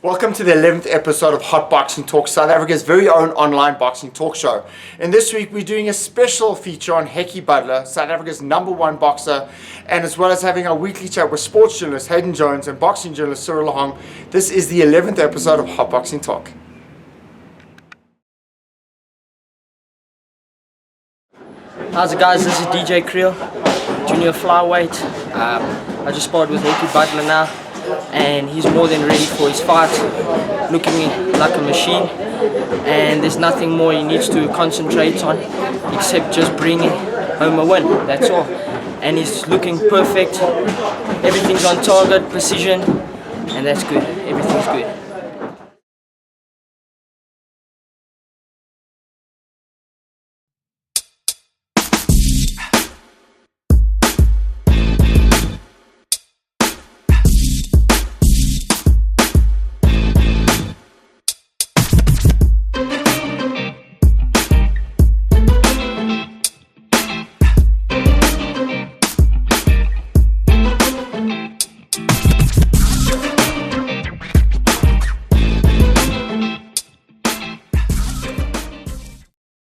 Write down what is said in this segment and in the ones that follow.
Welcome to the 11th episode of Hot Boxing Talk, South Africa's very own online boxing talk show. And this week we're doing a special feature on Hekkie Budler, South Africa's #1 boxer, and as well as having our weekly chat with sports journalist Hayden Jones and boxing journalist Cyril Lahong. This is the 11th episode of Hot Boxing Talk. How's it, guys? This is DJ Creel, junior flyweight. I just sparred with Hecky Budler now, and he's more than ready for his fight, looking like a machine, and there's nothing more he needs to concentrate on except just bringing home a win, that's all. And he's looking perfect, everything's on target, precision, and that's good, everything's good.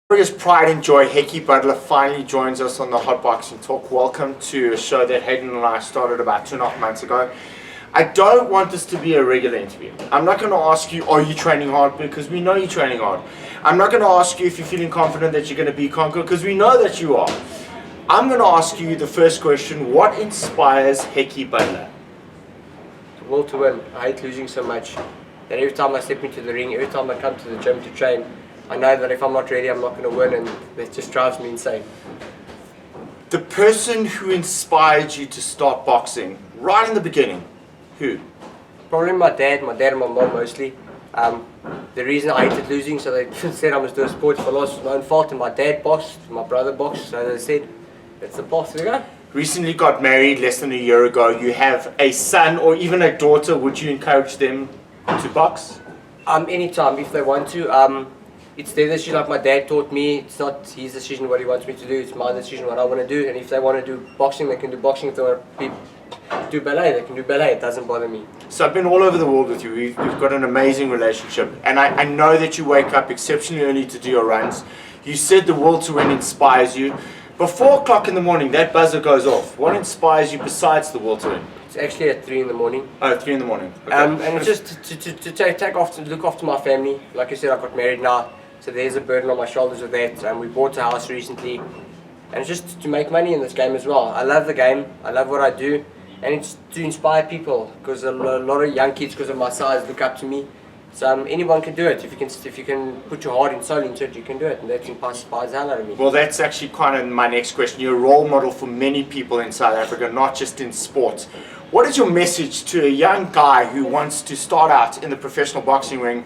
Africa's pride and joy, Hekkie Budler finally joins us on the Hot Boxing Talk. Welcome to a show that Hayden and I started about 2.5 months ago. I don't want this to be a regular interview. I'm not going to ask you, are you training hard? Because we know you're training hard. I'm not going to ask you if you're feeling confident that you're going to be conquered, because we know that you are. I'm going to ask you the first question: what inspires Hekkie Budler? The will to win. I hate losing so much that every time I step into the ring, every time I come to the gym to train, I know that if I'm not ready, I'm not going to win, and that just drives me insane. The person who inspired you to start boxing right in the beginning, who? Probably my dad and my mom mostly. The reason I hated losing, so they said I must do a sport. If I lost, it was my own fault, and my dad boxed, my brother boxed, so they said, it's the path to go. Recently got married less than a year ago. You have a son or even a daughter. Would you encourage them to box? Anytime, if they want to. It's their decision, like my dad taught me. It's not his decision what he wants me to do, it's my decision what I want to do. And if they want to do boxing, they can do boxing. If they want to do ballet, they can do ballet. It doesn't bother me. So I've been all over the world with you. We've got an amazing relationship. And I know that you wake up exceptionally early to do your runs. You said the will to win inspires you. But 4 o'clock in the morning, that buzzer goes off. What inspires you besides the will to win? It's actually at 3 in the morning. Oh, 3 in the morning. Okay. And it's just to look after my family. Like I said, I got married now. So there's a burden on my shoulders with that, and we bought a house recently, and it's just to make money in this game as well. I love the game, I love what I do, and it's to inspire people, because a lot of young kids, because of my size, look up to me. So anyone can do it. If you can put your heart and soul into it, you can do it, and that inspires the hell out of me. Well, that's actually kind of my next question. You're a role model for many people in South Africa, not just in sports. What is your message to a young guy who wants to start out in the professional boxing ring,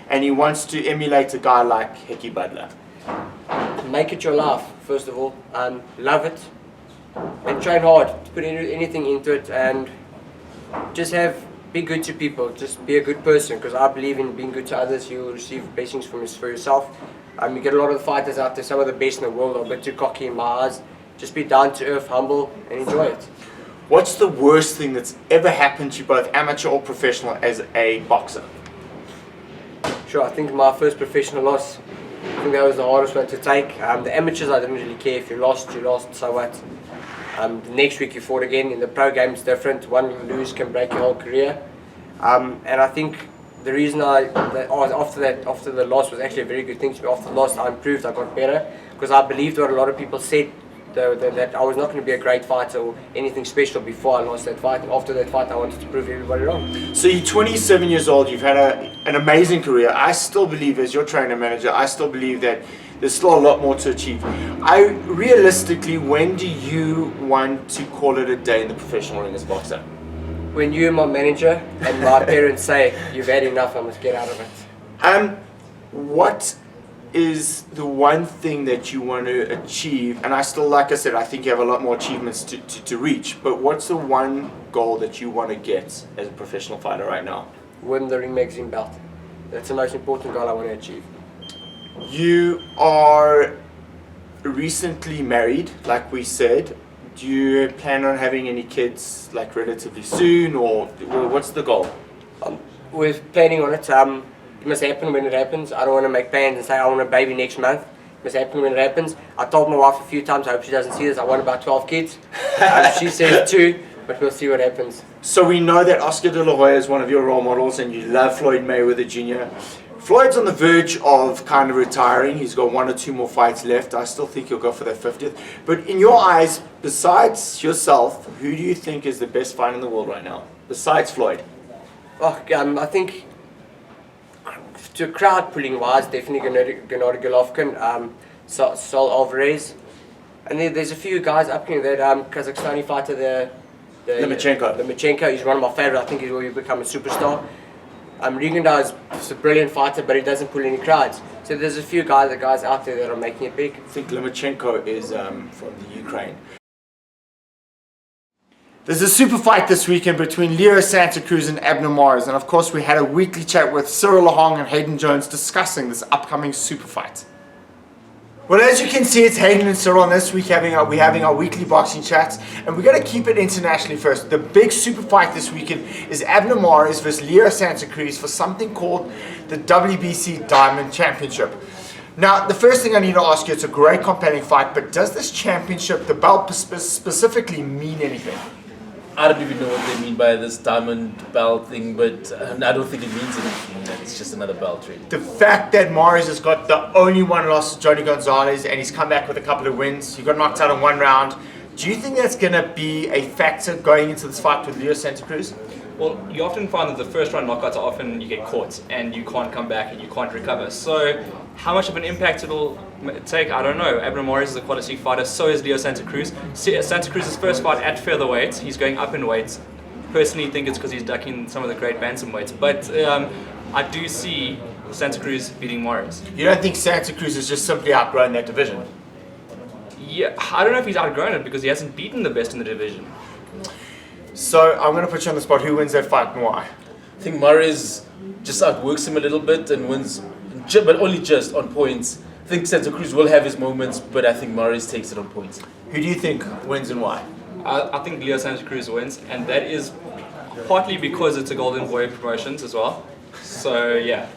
and he wants to emulate a guy like Hekkie Budler? Make it your life, first of all. Love it, and train hard. Put anything into it, and just be good to people. Just be a good person, because I believe in being good to others. You will receive blessings for yourself. You get a lot of the fighters out there, some of the best in the world, are a bit too cocky in my eyes. Just be down to earth, humble, and enjoy it. What's the worst thing that's ever happened to you, both amateur or professional, as a boxer? Sure, I think my first professional loss, I think that was the hardest one to take. The amateurs, I didn't really care. If you lost, so what. The next week you fought again. In the pro game it's different. One lose can break your whole career. And I think the reason after the loss was actually a very good thing to me. After the loss I improved, I got better, because I believed what a lot of people said, that I was not going to be a great fighter or anything special before I lost that fight. And after that fight I wanted to prove everybody wrong. So you're 27 years old, you've had an amazing career. I still believe, as your trainer manager, I still believe that there's still a lot more to achieve. Realistically, when do you want to call it a day in the professional ring as a boxer? When you and my manager and my parents say, you've had enough, I must get out of it. What is the one thing that you want to achieve? And I still, like I said, I think you have a lot more achievements to reach, but what's the one goal that you want to get as a professional fighter right now? Win the Ring Magazine belt. That's the most important goal I want to achieve. You are recently married, like we said. Do you plan on having any kids like relatively soon, or what's the goal? we're planning on it. It must happen when it happens. I don't want to make plans and say I want a baby next month. It must happen when it happens. I told my wife a few times, I hope she doesn't see this, I want about 12 kids. She says 2, but we'll see what happens. So we know that Oscar De La Hoya is one of your role models and you love Floyd Mayweather Jr. Floyd's on the verge of kind of retiring. He's got 1 or 2 more fights left. I still think he'll go for that 50th. But in your eyes, besides yourself, who do you think is the best fighter in the world right now? Besides Floyd? Oh, I think to crowd pulling wise, definitely Gennady Golovkin, Saul Alvarez. And there's a few guys up here, that Kazakhstani fighter, the Lomachenko, he's one of my favourites. I think he's will become a superstar. Rigondeaux is a brilliant fighter, but he doesn't pull any crowds. So there's a few guys out there that are making it big. I think Lomachenko is from the Ukraine. There's a super fight this weekend between Leo Santa Cruz and Abner Mares, and of course we had a weekly chat with Cyril Lahong and Hayden Jones discussing this upcoming super fight. Well, as you can see, it's Hayden and Cyril, and this week we're having our weekly boxing chats, and we're going to keep it internationally first. The big super fight this weekend is Abner Mares versus Leo Santa Cruz for something called the WBC Diamond Championship. Now, the first thing I need to ask you, it's a great compelling fight, but does this championship, the belt specifically, mean anything? I don't even know what they mean by this diamond belt thing, but I don't think it means anything. It's just another belt, really. The fact that Mares has got the only one loss to Johnny Gonzalez and he's come back with a couple of wins, he got knocked out in 1 round, do you think that's going to be a factor going into this fight with Leo Santa Cruz? Well, you often find that the first round knockouts are often you get caught and you can't come back and you can't recover. So how much of an impact it'll take, I don't know. Abner Mares is a quality fighter, so is Leo Santa Cruz. Santa Cruz's first fight at featherweight, he's going up in weight. Personally think it's because he's ducking some of the great bantamweights. But I do see Santa Cruz beating Mares. You don't think Santa Cruz has just simply outgrown that division? Yeah, I don't know if he's outgrown it because he hasn't beaten the best in the division. So I'm going to put you on the spot. Who wins that fight and why? I think Mares just outworks him a little bit and wins, but only just on points. I think Santa Cruz will have his moments, but I think Mares takes it on points. Who do you think wins and why? I think Leo Santa Cruz wins, and that is partly because it's a Golden Boy Promotions as well. So yeah.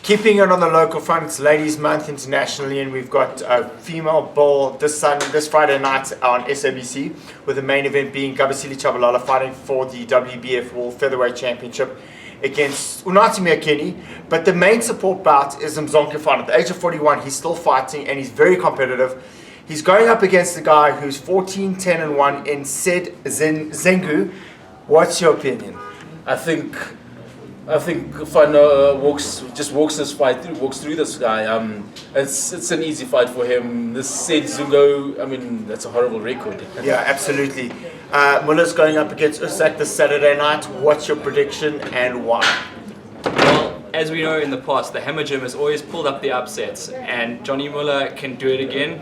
Keeping it on the local front, it's Ladies Month internationally, and we've got a female bowl this Friday night on SABC, with the main event being Gabasile Chabalala fighting for the WBF World Featherweight Championship against Unati Mekeni. But the main support bout is Mzonke fight. At the age of 41, he's still fighting, and he's very competitive. He's going up against a guy who's 14-10-1 in Said Zengu. What's your opinion? I think Fana walks this fight through, walks through this guy. It's an easy fight for him. This Said Zungo, I mean, that's a horrible record. Yeah, absolutely. Muller's going up against Usyk this Saturday night. What's your prediction and why? Well, as we know in the past, the Hammer Gym has always pulled up the upsets, and Johnny Muller can do it again.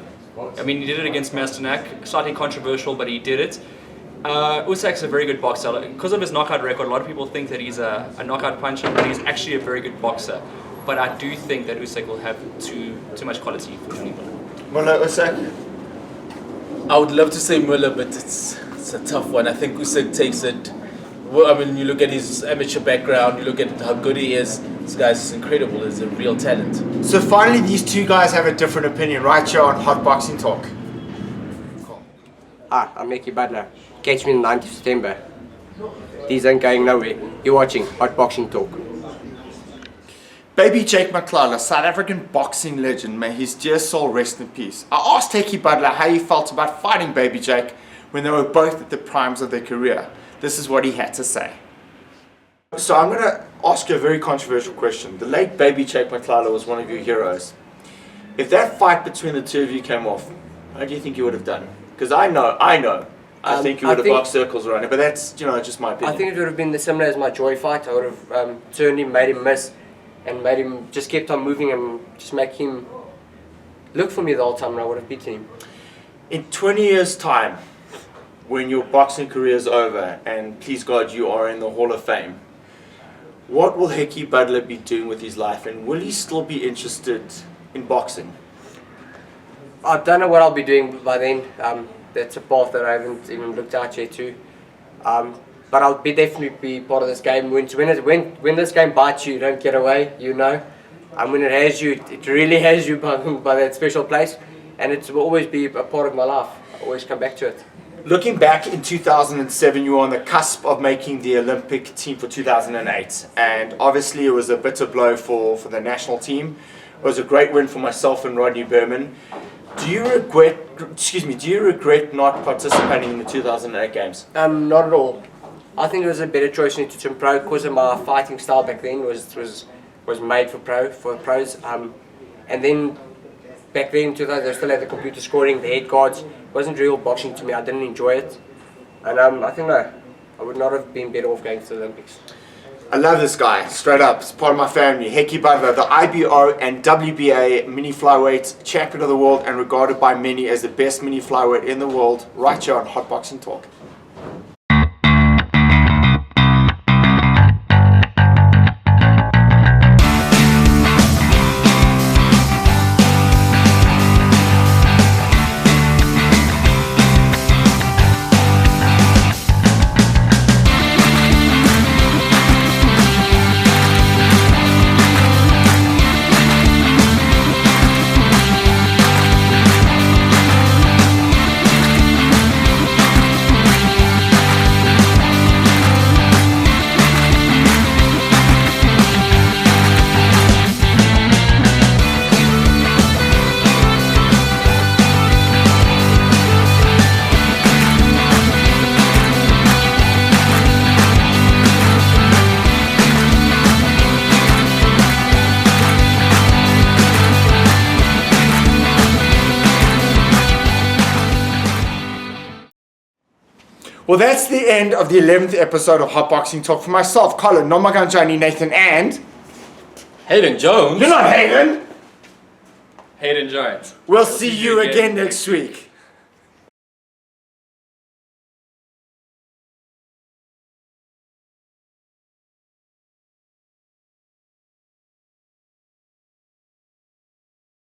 I mean, he did it against Masternak, slightly controversial, but he did it. Usyk's a very good boxer. Because of his knockout record, a lot of people think that he's a knockout puncher, but he's actually a very good boxer. But I do think that Usyk will have too much quality for Johnny Muller. Muller, Usyk? I would love to say Muller, but it's a tough one. I think Usyk takes it. Well, I mean, you look at his amateur background, you look at how good he is. This guy's incredible. He's a real talent. So finally, these two guys have a different opinion right here on Hot Boxing Talk. Hi, I'm Hecky Budler. Catch me on the 9th of September. These ain't going nowhere. You're watching Hot Boxing Talk. Baby Jake McClellan, South African boxing legend, may his dear soul rest in peace. I asked Hekkie Budler how he felt about fighting Baby Jake when they were both at the primes of their career. This is what he had to say. So I'm going to ask you a very controversial question. The late Baby Jake McClellan was one of your heroes. If that fight between the two of you came off, how do you think you would have done? Because I know. I think you would have boxed circles around it, but that's, just my opinion. I think it would have been similar as my Joy fight. I would have turned him, made him miss, and made him just kept on moving and just make him look for me the whole time, and I would have beaten him. In 20 years' time, when your boxing career is over, and please God you are in the Hall of Fame, what will Hecky Budler be doing with his life, and will he still be interested in boxing? I don't know what I'll be doing by then. That's a path that I haven't even looked out yet to. but I'll definitely be part of this game. When this game bites you, don't get away. You know, and when it has you, it really has you by that special place, and it will always be a part of my life. I always come back to it. Looking back in 2007, you were on the cusp of making the Olympic team for 2008, and obviously it was a bitter blow for the national team. It was a great win for myself and Rodney Berman. Do you regret not participating in the 2008 games? Not at all. I think it was a better choice to turn pro because of my fighting style back then was made for pros. And then back then in 2000 they still had the computer scoring, the head guards. It wasn't real boxing to me. I didn't enjoy it, and I think no, I would not have been better off going to the Olympics. I love this guy, straight up. It's part of my family. Hekkie Budler, the IBO and WBA mini flyweight champion of the world and regarded by many as the best mini flyweight in the world, right here on Hot Boxing Talk. Well, that's the end of the 11th episode of Hot Boxing Talk. For myself, Colin, Nomaganjani, Nathan, and... Hayden Jones. You're not Hayden! Hayden Jones. We'll see you again next week.